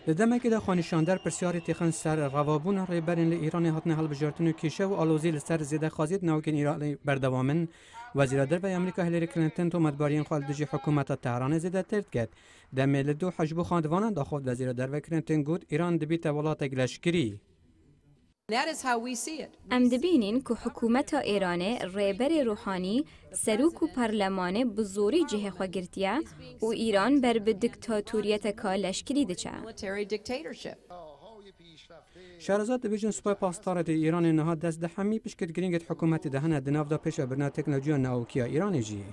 لدمه که خانشاندر پرسیار تخن سر روابون ریبرین لإيران هاتن هلبجارتن و کیشه و آلوزی لسر زیده خازید ناوکن ایرانی بردوامن وزیر در و امریکا هیله کلنتن تو مدبارین خالدجی حکومت تهران زیده ترد کرد دمه لدو حجبو خاندوانان داخل وزیر در و کلنتن گوت ایران دبیت وڵاته شکری. ام دبینین که حکومت ایرانê ریبر روحانی سروک و پارلمانê bi zorî cihê xwe girtiye û îran ber bi diktاتۆریەteka leşkerî diçe. شهرزاد دبیجن سوپای پاسداران ایران نها دست ده همی پشتگیرینگت حکومت دهنه دناو دا پیش برنا تکنولوژی ناوکی ایران جی.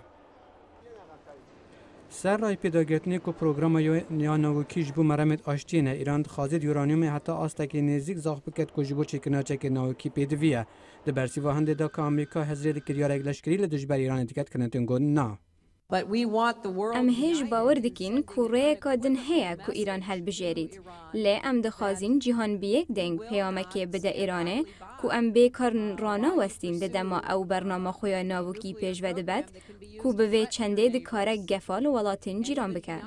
سر رای پیدا گرفتنی که پروگرام یا ناوکی جبو مرمت آشتینه ایران خازید یورانیوم حتی آستکی نزدیک زاخ بکت که جبو چکناچه که ناوکی پیدویه ده برسی و هنده دا که آمریکا هزری کریار لشکری لدجبر ایران اتکت کلنتن گفت نه. ام هیچ باور دکین که ریکا دن هیا که ایران هل بجرید. لی ام دخوازین جهان بیک دنگ پیامکی بده ایرانه که ام بیکار رانا وستین ده دما او برنامه خویا ناوکی پیش وده بد که به چنده دکاره گفال و ولاتین جیران بکن.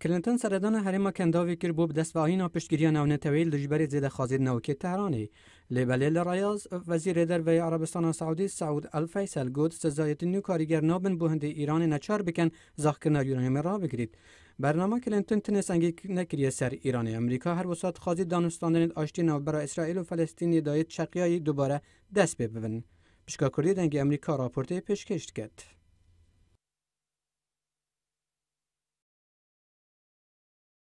کلنتن سردان هرما کنداوی کرد بوب دست و آینا پشتگیری ناونه طویل دجبر زیده خازید ناوکی تهرانی. لیبلیل رایاز وزیر در و عربستان سعودی سعود الفیصل گفت سزایت نیو کارگر نابن بوهند ایران نچار بکن زاخکرنا یورانیوم را بگیرید. برنامه کلنتن تنس انگی نکریه سر ایران امریکا هر وسط خازید دانستاندن آشتی ناو برای اسرائیل و فلسطین دایت شقیایی دوباره دست ببین. پشکا کردی دنگ امریکا راپورته پیشکش کرد.